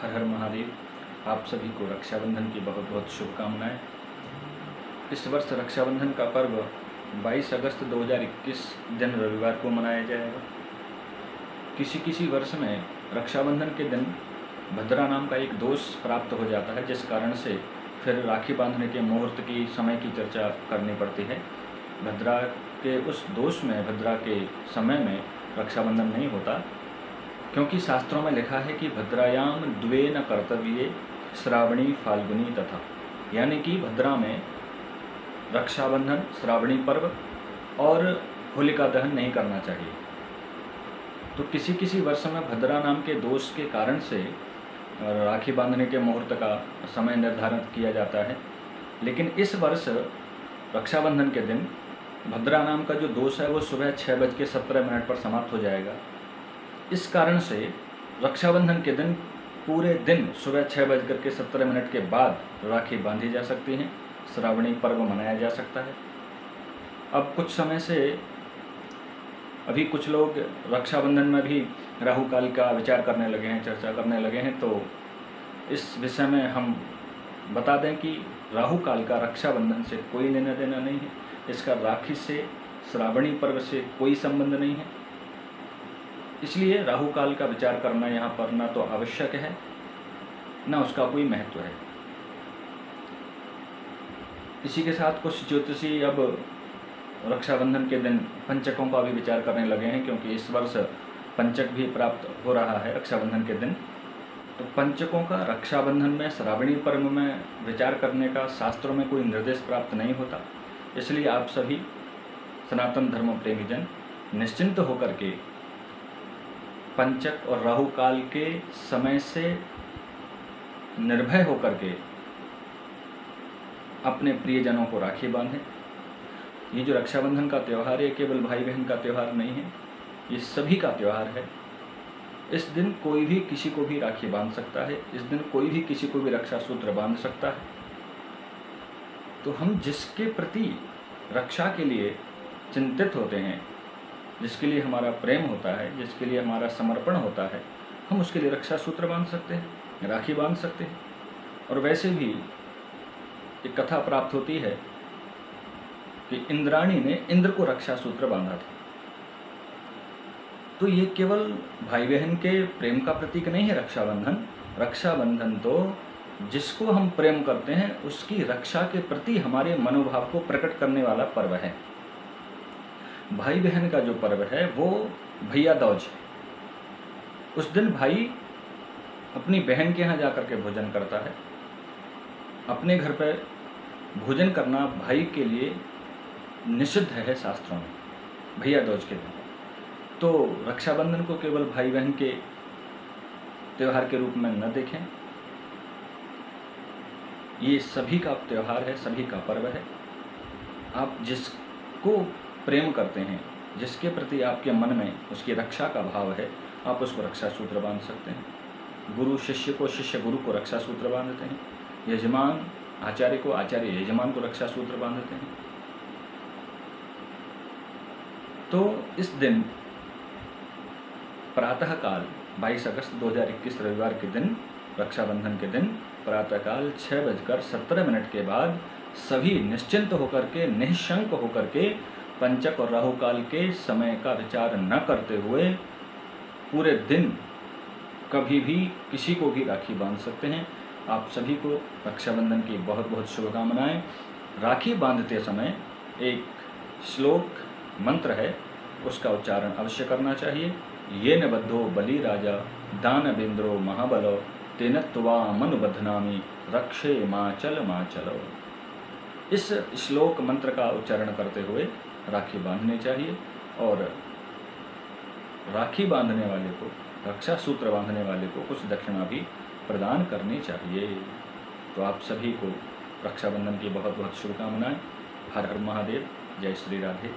हर हर महादेव। आप सभी को रक्षाबंधन की बहुत बहुत शुभकामनाएं। इस वर्ष रक्षाबंधन का पर्व 22 अगस्त 2021 दिन रविवार को मनाया जाएगा। किसी किसी वर्ष में रक्षाबंधन के दिन भद्रा नाम का एक दोष प्राप्त हो जाता है, जिस कारण से फिर राखी बांधने के मुहूर्त की समय की चर्चा करनी पड़ती है। भद्रा के उस दोष में, भद्रा के समय में रक्षाबंधन नहीं होता, क्योंकि शास्त्रों में लिखा है कि भद्रायाम द्वे न कर्तव्ये श्रावणी फाल्गुनी तथा, यानी कि भद्रा में रक्षाबंधन, श्रावणी पर्व और होलिका दहन नहीं करना चाहिए। तो किसी किसी वर्ष में भद्रा नाम के दोष के कारण से राखी बांधने के मुहूर्त का समय निर्धारित किया जाता है, लेकिन इस वर्ष रक्षाबंधन के दिन भद्रा नाम का जो दोष है वो सुबह 6:17 पर समाप्त हो जाएगा। इस कारण से रक्षाबंधन के दिन पूरे दिन सुबह 6:17 के बाद राखी बांधी जा सकती हैं, श्रावणी पर्व मनाया जा सकता है। अब कुछ समय से अभी कुछ लोग रक्षाबंधन में भी राहु काल का विचार करने लगे हैं, चर्चा करने लगे हैं। तो इस विषय में हम बता दें कि राहु काल का रक्षाबंधन से कोई लेना देना नहीं है। इसका राखी से, श्रावणी पर्व से कोई संबंध नहीं है। इसलिए राहु काल का विचार करना यहाँ पर ना तो आवश्यक है, ना उसका कोई महत्व है। इसी के साथ कुछ ज्योतिषी अब रक्षाबंधन के दिन पंचकों का भी विचार करने लगे हैं, क्योंकि इस वर्ष पंचक भी प्राप्त हो रहा है रक्षाबंधन के दिन। तो पंचकों का रक्षाबंधन में, श्रावणी पर्व में विचार करने का शास्त्रों में कोई निर्देश प्राप्त नहीं होता। इसलिए आप सभी सनातन धर्म प्रेमी जन निश्चिंत होकर के पंचक और राहु काल के समय से निर्भय होकर के अपने प्रियजनों को राखी बांधें। ये जो रक्षाबंधन का त्यौहार है, केवल भाई बहन का त्यौहार नहीं है, ये सभी का त्यौहार है। इस दिन कोई भी किसी को भी राखी बांध सकता है, इस दिन कोई भी किसी को भी रक्षा सूत्र बांध सकता है। तो हम जिसके प्रति रक्षा के लिए चिंतित होते हैं, जिसके लिए हमारा प्रेम होता है, जिसके लिए हमारा समर्पण होता है, हम उसके लिए रक्षा सूत्र बांध सकते हैं, राखी बांध सकते हैं। और वैसे भी एक कथा प्राप्त होती है कि इंद्राणी ने इंद्र को रक्षा सूत्र बांधा था। तो ये केवल भाई बहन के प्रेम का प्रतीक नहीं है रक्षाबंधन। रक्षाबंधन तो जिसको हम प्रेम करते हैं उसकी रक्षा के प्रति हमारे मनोभाव को प्रकट करने वाला पर्व है। भाई बहन का जो पर्व है वो भैया दूज है। उस दिन भाई अपनी बहन के यहाँ जाकर के भोजन करता है। अपने घर पर भोजन करना भाई के लिए निषिद्ध है शास्त्रों में, भैया दूज के दिन। तो रक्षाबंधन को केवल भाई बहन के त्यौहार के रूप में न देखें। ये सभी का त्यौहार है, सभी का पर्व है। आप जिसको प्रेम करते हैं, जिसके प्रति आपके मन में उसकी रक्षा का भाव है, आप उसको रक्षा सूत्र बांध सकते हैं। गुरु शिष्य को, शिष्य गुरु को रक्षा सूत्र बांधते हैं। यजमान आचार्य को, आचार्य यजमान को रक्षा सूत्र बांधते हैं। तो इस दिन प्रातःकाल 22 अगस्त 2021 रविवार के दिन, रक्षाबंधन के दिन प्रातःकाल 6:17 के बाद सभी निश्चिंत होकर के, निःशंक होकर के पंचक और राहु काल के समय का विचार न करते हुए पूरे दिन कभी भी किसी को भी राखी बांध सकते हैं। आप सभी को रक्षाबंधन की बहुत बहुत शुभकामनाएं। राखी बांधते समय एक श्लोक मंत्र है, उसका उच्चारण अवश्य करना चाहिए। ये न बद्धो बलि राजा दानवेंद्रो महाबलो तेन त्वामनुबध्नामि रक्षे माचल माचलो। इस श्लोक मंत्र का उच्चारण करते हुए राखी बांधनी चाहिए और राखी बांधने वाले को, रक्षा सूत्र बांधने वाले को कुछ दक्षिणा भी प्रदान करनी चाहिए। तो आप सभी को रक्षाबंधन की बहुत बहुत शुभकामनाएं। हर हर महादेव। जय श्री राधे।